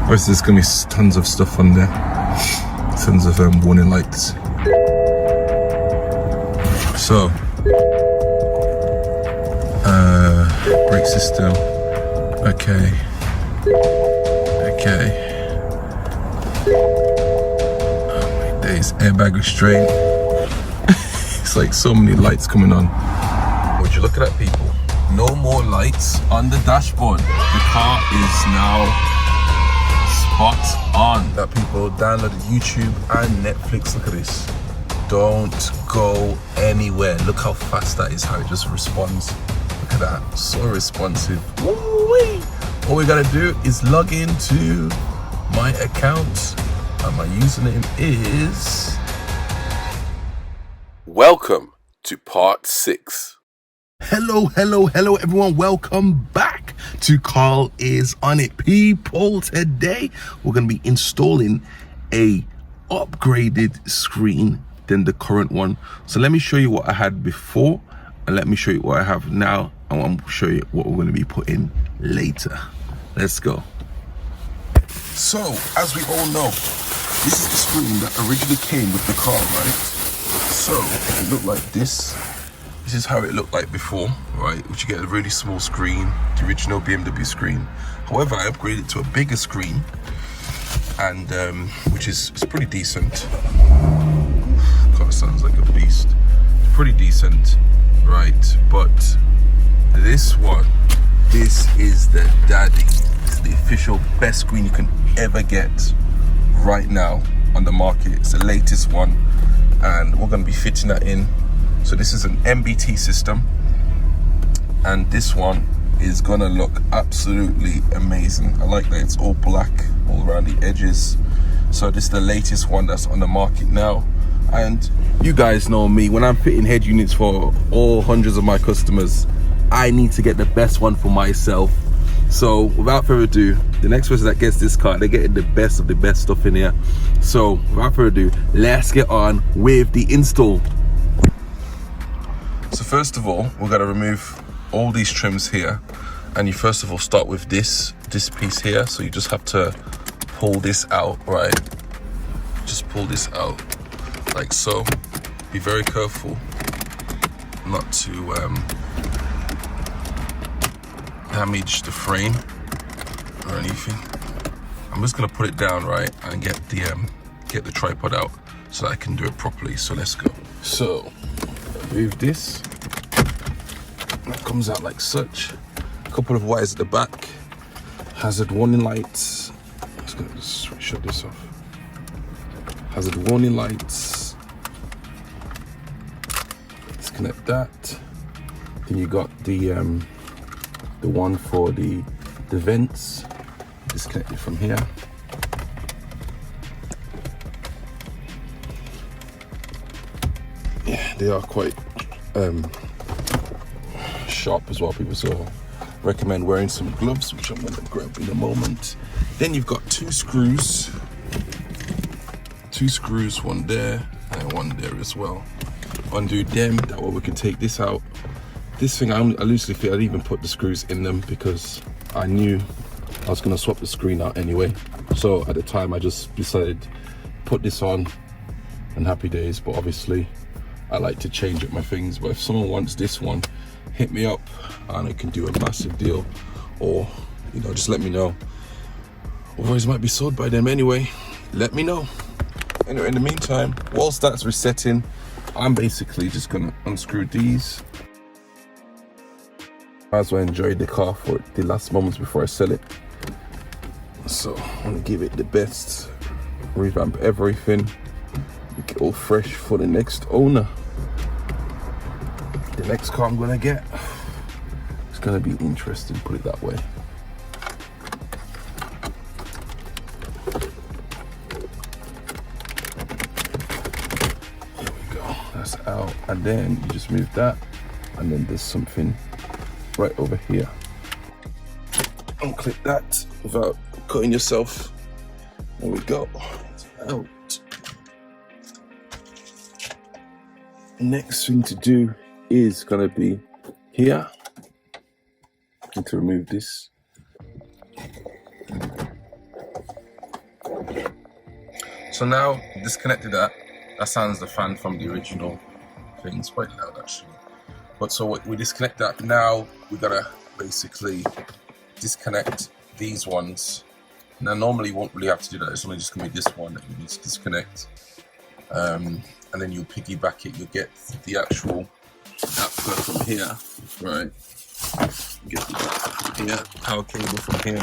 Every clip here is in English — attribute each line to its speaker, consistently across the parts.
Speaker 1: First, there's gonna be tons of stuff on there, tons of warning lights. So, brake system, okay. Oh my days, airbag restraint. It's like so many lights coming on. Would you look at that, people? No more lights on the dashboard. The car is now spot on. That people downloaded YouTube and Netflix. Look at this. Don't go anywhere. Look how fast that is, how it just responds. Look at that, so responsive. Woo-wee. All we gotta do is log into my account, and my username is... Welcome to part 6. Hello everyone, welcome back to Carl is on it. People, today we're going to be installing a upgraded screen than the current one. So let me show you what I had before, and let me show you what I have now, and I'll show you what we're going to be putting later. Let's go. So, as we all know, this is the screen that originally came with the car, right? So, it looked like this. This is how it looked like before, right? Which you get a really small screen, the original BMW screen. However, I upgraded to a bigger screen, and which is pretty decent. Car sounds like a beast. It's pretty decent, right? But this one, this is the daddy. It's the official best screen you can ever get right now on the market. It's the latest one, and we're going to be fitting that in. So this is an MBT system, and this one is gonna look absolutely amazing. I like that it's all black all around the edges. So this is the latest one that's on the market now, and you guys know me, when I'm fitting head units for all hundreds of my customers, I need to get the best one for myself. So without further ado, the next person that gets this car, they're getting the best of the best stuff in here. So without further ado, let's get on with the install. So first of all, we're going to remove all these trims here, and you first of all start with this piece here. So you just have to pull this out, right? Just pull this out like so. Be very careful not to damage the frame or anything. I'm just going to put it down, right, and get the tripod out so that I can do it properly. So let's go. So remove this. That comes out like such. A couple of wires at the back. Hazard warning lights. I'm just gonna shut this off. Hazard warning lights. Disconnect that. Then you got the one for the vents. Disconnect it from here. Yeah, they are quite sharp as well, people, so recommend wearing some gloves, which I'm going to grab in a moment. Then you've got two screws, one there and one there as well. Undo them, that way we can take this out. This thing, I loosely fit, I didn't even put the screws in them because I knew I was going to swap the screen out anyway. So at the time I just decided to put this on and happy days, but obviously I like to change up my things. But if someone wants this one, hit me up and I can do a massive deal, or you know, just let me know. Otherwise it might be sold by them anyway. Let me know. Anyway, in the meantime, whilst that's resetting, I'm basically just gonna unscrew these. Might as well enjoy the car for the last moments before I sell it. So I'm gonna give it the best, revamp everything, make it all fresh for the next owner. The next car I'm gonna get, it's gonna be interesting, put it that way. There we go, that's out. And then you just move that, and then there's something right over here. Unclip that without cutting yourself. There we go, it's out. Next thing to do is gonna be here. Need to remove this. So now disconnected that. That sounds the fan from the original thing. It's quite loud actually. But so we disconnect that. Now we gotta basically disconnect these ones. Now normally you won't really have to do that. It's only just gonna be this one that you need to disconnect. And then you'll piggyback it. You'll get the actual output from here, right? Get the power cable from here,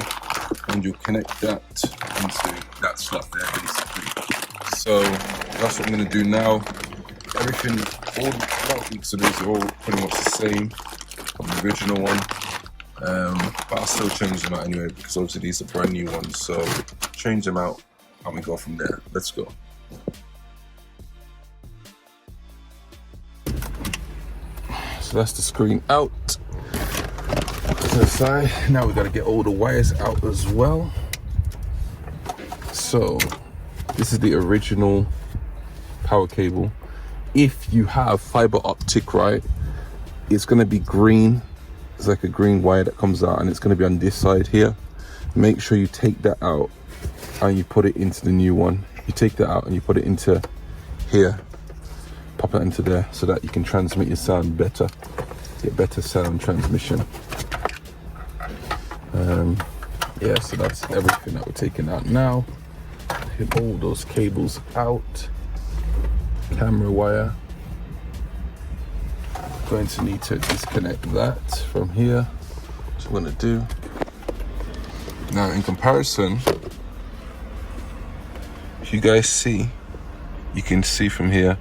Speaker 1: and you'll connect that into that slot there, basically. So that's what I'm gonna do now. Everything, all the weeks of these are all pretty much the same from the original one, but I'll still change them out anyway because obviously these are brand new ones. So change them out, and we go from there. Let's go. So that's the screen out to the side. Now we got to get all the wires out as well. So this is the original power cable. If you have fiber optic, right, it's going to be green. It's like a green wire that comes out, and it's going to be on this side here. Make sure you take that out and you put it into the new one. You take that out and you put it into here. Pop it into there so that you can transmit your sound better, get better sound transmission. Yeah, so that's everything that we're taking out now. Hit all those cables out. Camera wire. Going to need to disconnect that from here. That's what I'm gonna do. Now in comparison, if you guys see, you can see from here,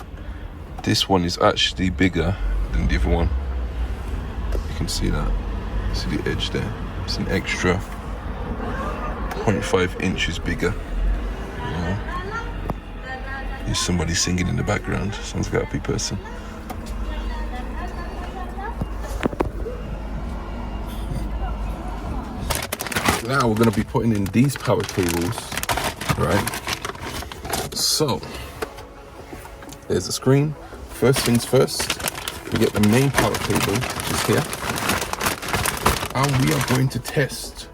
Speaker 1: this one is actually bigger than the other one. You can see that. See the edge there? It's an extra 0.5 inches bigger. There's somebody singing in the background. Sounds like a happy person. Now we're going to be putting in these power cables, right? So there's the screen. First things first, we get the main power cable, which is here, and we are going to test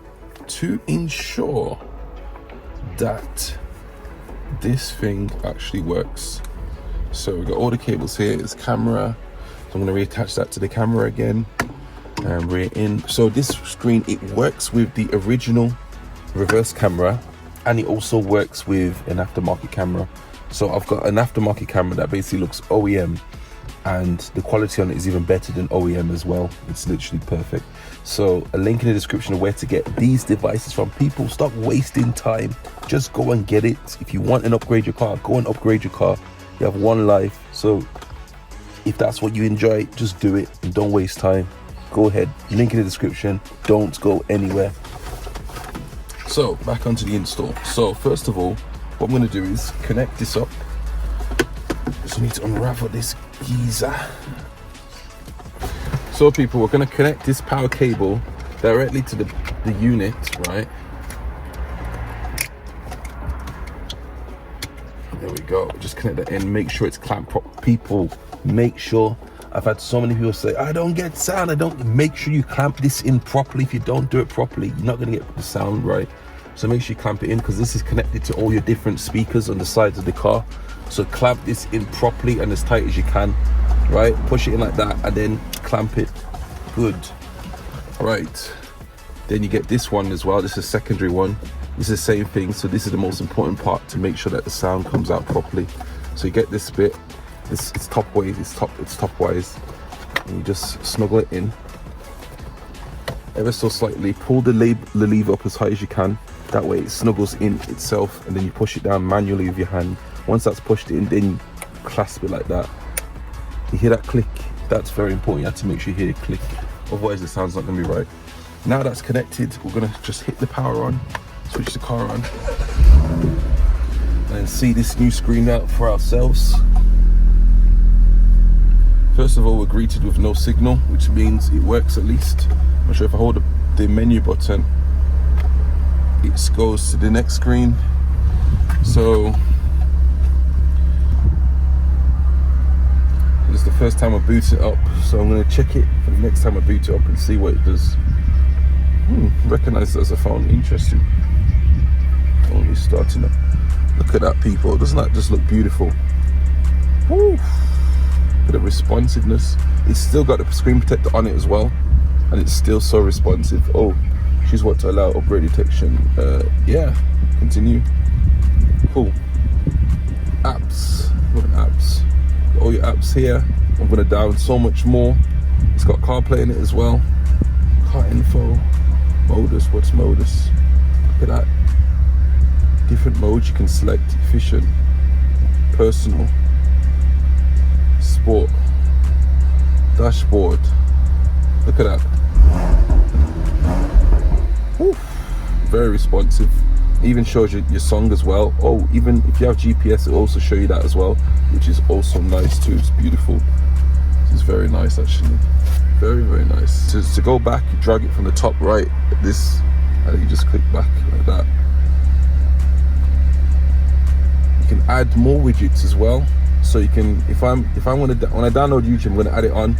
Speaker 1: to ensure that this thing actually works. So we've got all the cables here. It's camera, so I'm going to reattach that to the camera again, and we're in. So this screen, it works with the original reverse camera, and it also works with an aftermarket camera. So I've got an aftermarket camera that basically looks OEM, and the quality on it is even better than OEM as well. It's literally perfect. So a link in the description of where to get these devices from. People, stop wasting time. Just go and get it. If you want and upgrade your car, go and upgrade your car. You have one life. So if that's what you enjoy, just do it and don't waste time. Go ahead, link in the description. Don't go anywhere. So back onto the install. So first of all, what I'm going to do is connect this up. Just need to unravel this geezer. So people, we're going to connect this power cable directly to the unit, right? There we go. Just connect that in. Make sure it's clamped properly. People, make sure. I've had so many people say, I don't get sound. I don't. Make sure you clamp this in properly. If you don't do it properly, you're not going to get the sound right. So make sure you clamp it in, because this is connected to all your different speakers on the sides of the car. So clamp this in properly and as tight as you can, right? Push it in like that and then clamp it. Good. All right. Then you get this one as well. This is a secondary one. This is the same thing. So this is the most important part, to make sure that the sound comes out properly. So you get this bit. It's top ways. It's top wise. And you just snuggle it in ever so slightly. Pull the lever up as high as you can. That way it snuggles in itself, and then you push it down manually with your hand. Once that's pushed in, then you clasp it like that. You hear that click? That's very important. You have to make sure you hear it click, otherwise the sound's not going to be right. Now that's connected, we're going to just hit the power on, switch the car on, and see this new screen out for ourselves. First of all, we're greeted with no signal, which means it works at least. I'm not sure if I hold the menu button, it goes to the next screen. So this is the first time I boot it up, so I'm going to check it for the next time I boot it up and see what it does. Recognize it as a phone. Interesting. Only starting up. Look at that, people. Doesn't that just look beautiful? Woo. Look at the responsiveness. It's still got the screen protector on it as well, and it's still so responsive. Oh, choose what to allow upgrade detection. Yeah, continue. Cool. Apps. What apps? All your apps here. I'm gonna down so much more. It's got CarPlay in it as well. Car info. Modus. What's modus? Look at that. Different modes you can select: efficient, personal, sport, dashboard. Look at that. Woo. Very responsive. Even shows you your song as well. Oh, even if you have GPS, it also show you that as well, which is also nice too. It's beautiful. This is very nice, actually. Very, very nice. To go back, you drag it from the top right at this, and you just click back like that. You can add more widgets as well. So you can, when I download YouTube, I'm gonna add it on.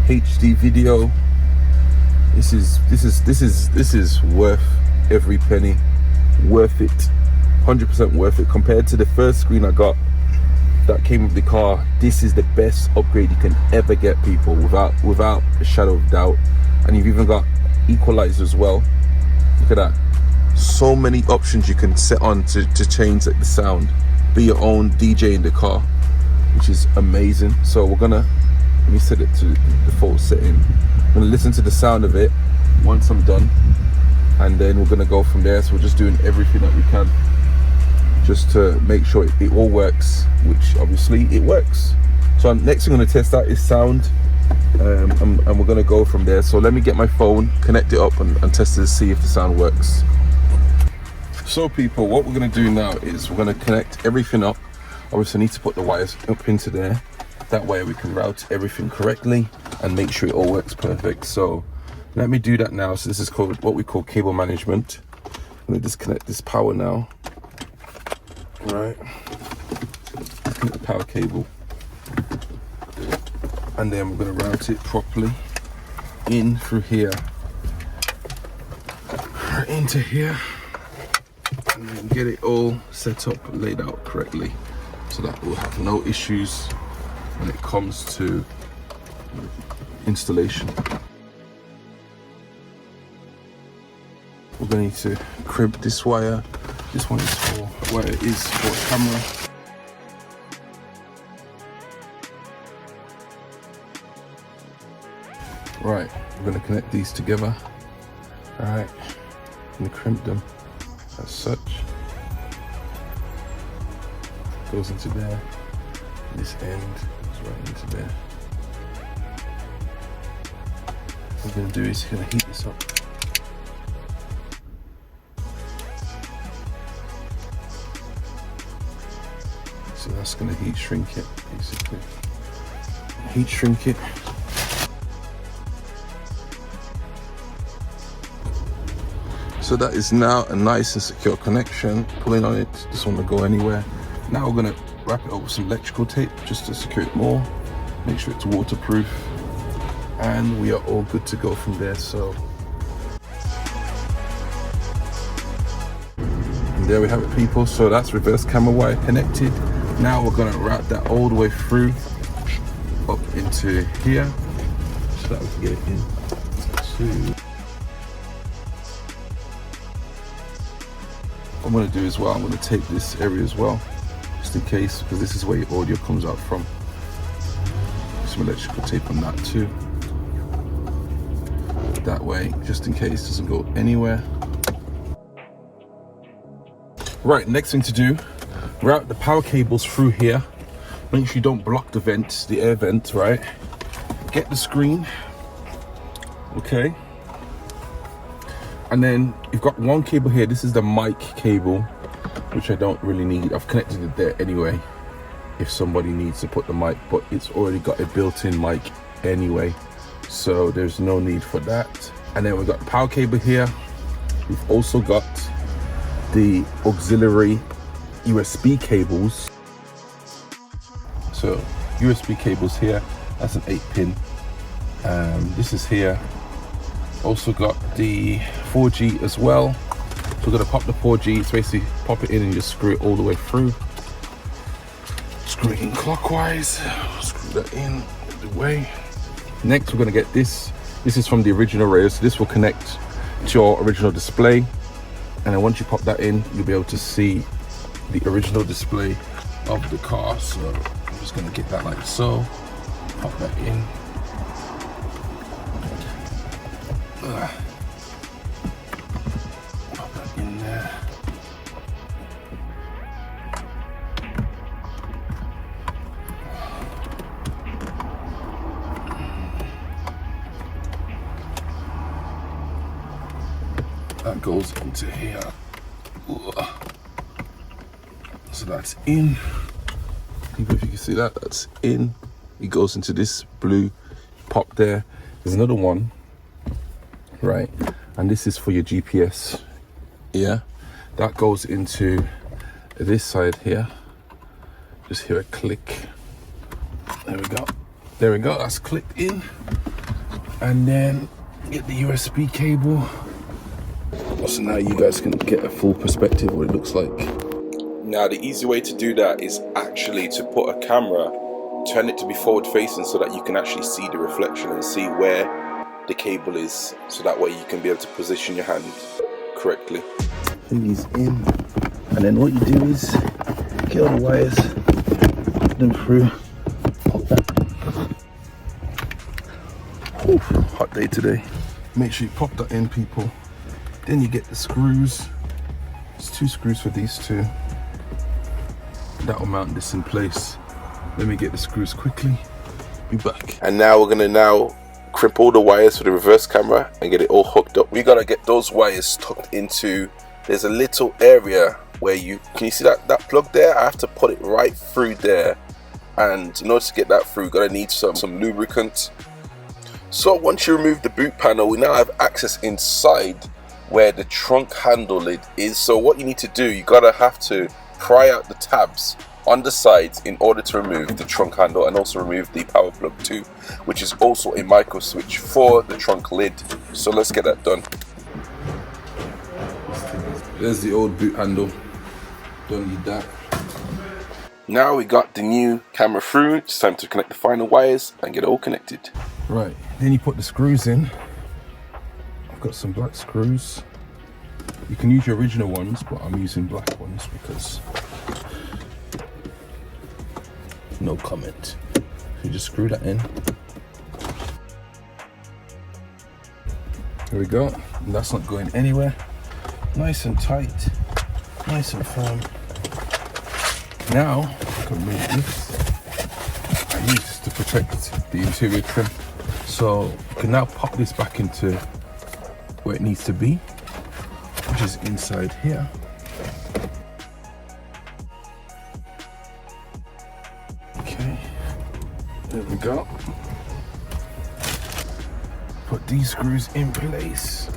Speaker 1: HD video. This is worth every penny. Worth it. 100% worth it. Compared to the first screen I got that came with the car, this is the best upgrade you can ever get, people, without a shadow of doubt. And you've even got equalizer as well. Look at that. So many options you can set on to change like the sound. Be your own DJ in the car, which is amazing. So let me set it to the default setting. I'm gonna listen to the sound of it once I'm done, and then we're gonna go from there. So we're just doing everything that we can just to make sure it all works, which obviously it works. So next thing I'm gonna test out is sound, and we're gonna go from there. So let me get my phone, connect it up, and test it to see if the sound works. So people, what we're gonna do now is we're gonna connect everything up. Obviously I need to put the wires up into there. That way we can route everything correctly and make sure it all works perfect. So let me do that now. So this is called what we call cable management. I'm gonna disconnect this power now. All right, disconnect the power cable. And then we're gonna route it properly in through here, into here. And then get it all set up, laid out correctly, so that we'll have no issues when it comes to installation. We're going to need to crimp this wire. This one is for where it is for camera. Right, we're going to connect these together. All right, I'm going to crimp them as such. Goes into there. This end goes right into there. What we're going to do is going to heat this up. So that's going to heat shrink it, basically. Heat shrink it. So that is now a nice and secure connection. Pulling on it, doesn't want to go anywhere. Now we're going to wrap it up with some electrical tape just to secure it more. Make sure it's waterproof. And we are all good to go from there. So and there we have it, people. So that's reverse camera wire connected. Now we're going to route that all the way through up into here so that we can get it into. What I'm going to do as well, I'm going to tape this area as well, just in case, because this is where your audio comes out from. Some electrical tape on that too. That way, just in case it doesn't go anywhere. Right, next thing to do, route the power cables through here. Make sure you don't block the vents, the air vent, right? Get the screen, okay? And then you've got one cable here. This is the mic cable, which I don't really need. I've connected it there anyway, if somebody needs to put the mic, but it's already got a built-in mic anyway, so there's no need for that. And then we've got the power cable here. We've also got the auxiliary USB cables. So USB cables here, that's an 8-pin. This is here. Also got the 4G as well. So we're gonna pop the 4G, it's basically pop it in and just screw it all the way through. Screw it in clockwise, screw that in the way. Next we're gonna get this. This is from the original rails. So this will connect to your original display. And then once you pop that in, you'll be able to see the original display of the car. So I'm just gonna get that like so, pop that in. Pop that in there. That goes into here. So that's in. If you can see that, that's in. It goes into this blue pop there. There's another one, right? And this is for your GPS. Yeah, that goes into this side here. Just hear a click. There we go. There we go. That's clicked in. And then get the USB cable. So now you guys can get a full perspective of what it looks like. Now the easy way to do that is actually to put a camera, turn it to be forward facing so that you can actually see the reflection and see where the cable is, so that way you can be able to position your hand correctly. Put these in, and then what you do is get all the wires, put them through, pop that. Whew, hot day today. Make sure you pop that in, people. Then you get the screws. There's 2 screws for these 2. That will mount this in place. Let me get the screws quickly. Be back. And now we're gonna crimp all the wires for the reverse camera and get it all hooked up. We gotta get those wires tucked into. There's a little area where can you see that plug there? I have to put it right through there. And in order to get that through, gotta need some lubricant. So once you remove the boot panel, we now have access inside where the trunk handle lid is. So what you need to do, you have to pry out the tabs on the sides in order to remove the trunk handle, and also remove the power plug too, which is also a micro switch for the trunk lid. So let's get that done. There's the old boot handle, don't need that. Now we got the new camera through, it's time to connect the final wires and get it all connected. Right, then you put the screws in. I've got some black screws. You can use your original ones, but I'm using black ones because no comment. You just screw that in. There we go. And that's not going anywhere. Nice and tight, nice and firm. Now I can remove this. I use this to protect the interior trim. So you can now pop this back into where it needs to be, which is inside here. Okay, there we go. Put these screws in place.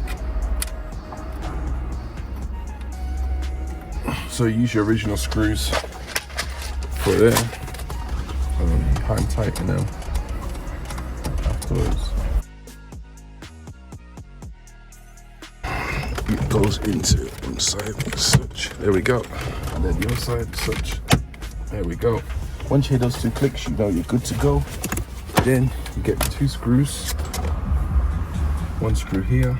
Speaker 1: So use your original screws for there. Hand tighten them afterwards. It goes into one side as such. There we go. And then the other side as such. There we go. Once you hear those 2 clicks, you know you're good to go. Then you get 2 screws. 1 screw here.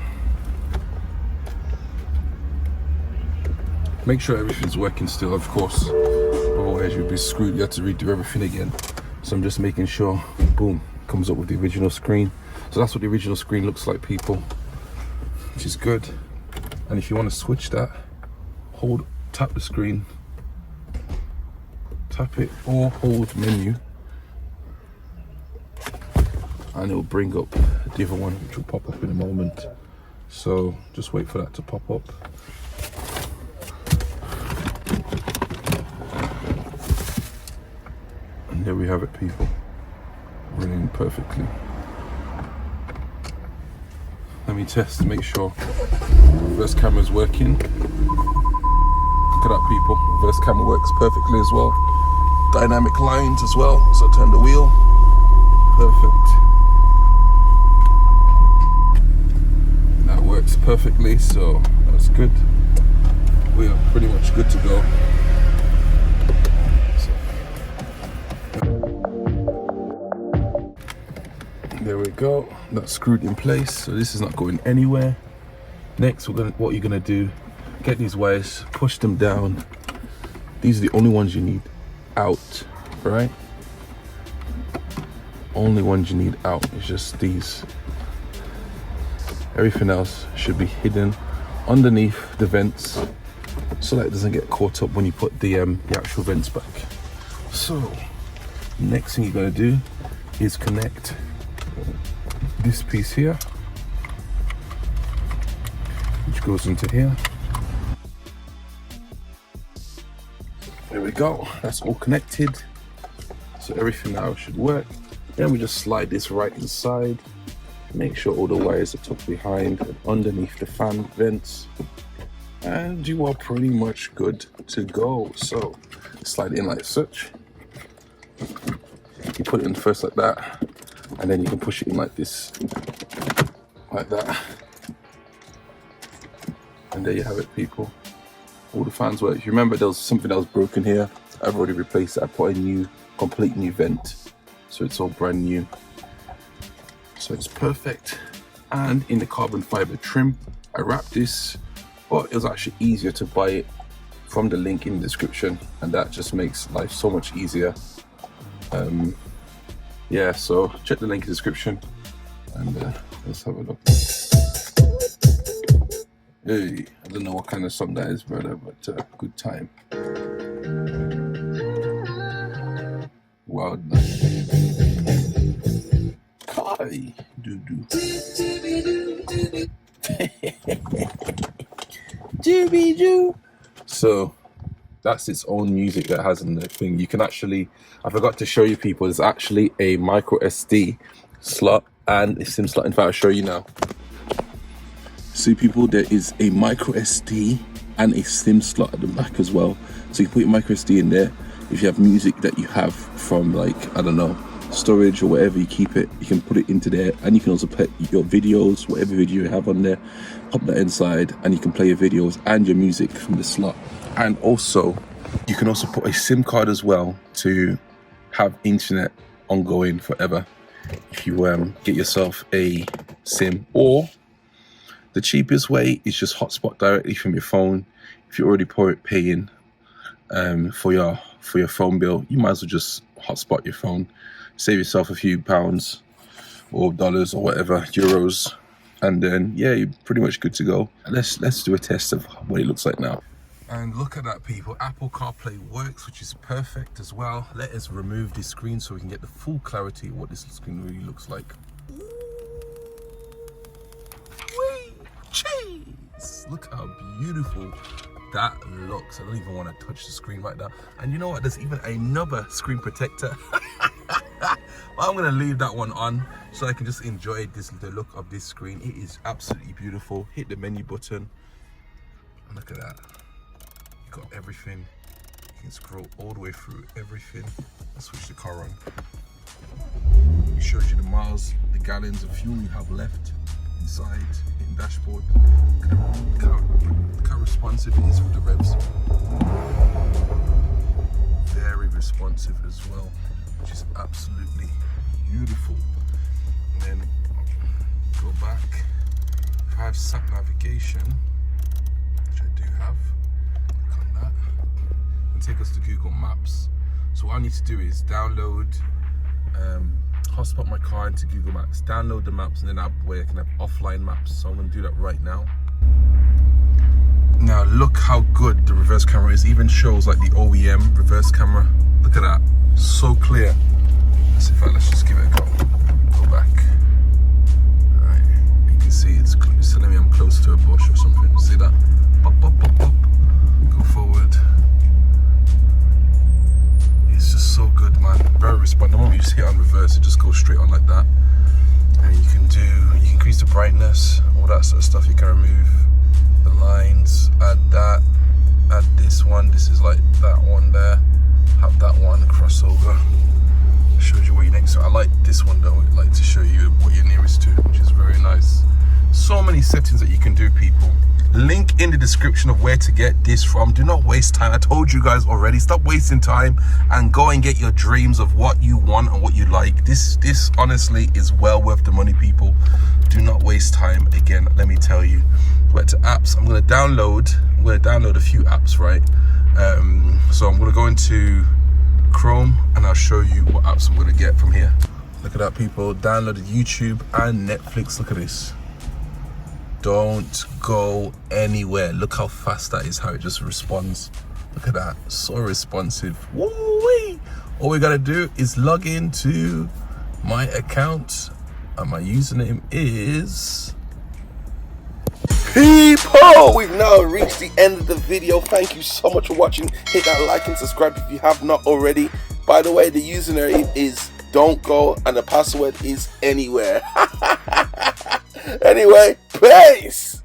Speaker 1: Make sure everything's working still, of course. Otherwise you'll be screwed. You have to redo everything again. So I'm just making sure, boom, comes up with the original screen. So that's what the original screen looks like, people, which is good. And if you want to switch that, tap the screen, tap it, or hold menu, and it will bring up the other one, which will pop up in a moment. So just wait for that to pop up. And there we have it, people, running perfectly. Let me test to make sure reverse camera's working. Look at that, people. Reverse camera works perfectly as well. Dynamic lines as well. So turn the wheel. Perfect. That works perfectly, so that's good. There we go, that's screwed in place, so this is not going anywhere. Next, what you're gonna do, get these wires, push them down. These are the only ones you need out, right? Only ones you need out is just these. Everything else should be hidden underneath the vents so that it doesn't get caught up when you put the actual vents back. So, next thing you're gonna do is connect this piece here, which goes into here. There we go, that's all connected. So everything now should work. Then we just slide this right inside. Make sure all the wires are tucked behind and underneath the fan vents. And you are pretty much good to go. So slide it in like such. You put it in first like that, and then you can push it in like this, like that. And there you have it, people. All the fans work. If you remember, there was something that was broken here. I've already replaced it. I put a new, complete new vent. So it's all brand new. So it's perfect. And in the carbon fiber trim, I wrapped this, but it was actually easier to buy it from the link in the description, and that just makes life so much easier. Yeah, so check the link in the description, and let's have a look. Hey, I don't know what kind of song that is, brother, but good time. Wow. Kai, doo-doo. Dooby-doo. So that's its own music that has in the thing. You can actually, I forgot to show you people, there's actually a micro SD slot and a SIM slot. In fact, I'll show you now. See people, there is a micro SD and a SIM slot at the back as well. So you put your micro SD in there. If you have music that you have from, like, I don't know, storage or whatever, you keep it, you can put it into there, and you can also put your videos, whatever video you have on there, pop that inside, and you can play your videos and your music from the slot. And also you can also put a SIM card as well to have internet ongoing forever if you get yourself a SIM. Or the cheapest way is just hotspot directly from your phone. If you're already paying for your phone bill, you might as well just hotspot your phone, save yourself a few pounds or dollars or whatever, euros, and then yeah, you're pretty much good to go. Let's do a test of what it looks like now. And look at that, people. Apple CarPlay works, which is perfect as well. Let us remove this screen so we can get the full clarity of what this screen really looks like. Whee! Cheese! Look how beautiful that looks. I don't even want to touch the screen right now. And you know what? There's even another screen protector. Well, I'm gonna leave that one on so I can just enjoy the look of this screen. It is absolutely beautiful. Hit the menu button. And look at that. You got everything. You can scroll all the way through everything. Let's switch the car on. It shows you the miles, the gallons of fuel you have left inside, hitting dashboard. Look how responsive it is with the revs. Very responsive as well, which is absolutely beautiful. And then go back. If I have sat navigation, which I do have, click on that and take us to Google Maps. So what I need to do is download, hotspot my car into Google Maps, download the maps, and then that way I can have offline maps. So I'm going to do that right now. Now look how good the reverse camera is. Even shows like the OEM reverse camera. Look at that, so clear. Let's just give it a go. Go back. Alright, you can see it's telling me I'm close to a bush or something. See that? Pop, pop, pop, pop. Go forward. It's just so good, man. Very responsive. The moment you just hit on reverse, it just goes straight on like that. And you can increase the brightness, all that sort of stuff. You can remove the lines, add that, add this one. This is like that one there. Have that one crossover. Shows you where you're next to. I like this one though. I'd like to show you what you're nearest to, which is very nice. So many settings that you can do, people. Link in the description of where to get this from. Do not waste time. I told you guys already, stop wasting time and go and get your dreams of what you want and what you like. This honestly is well worth the money, people. Do not waste time. Again, let me tell you. Went to apps. I'm gonna download a few apps, right? So I'm gonna go into Chrome and I'll show you what apps I'm gonna get from here. Look at that, people. Downloaded YouTube and Netflix. Look at this. Don't go anywhere. Look how fast that is, how it just responds. Look at that, so responsive. Woo-wee. All we gotta do is log into my account and my username is... People, we've now reached the end of the video. Thank you so much for watching. Hit that like and subscribe if you have not already. By the way, the username is don't go and the password is anywhere. Anyway, peace.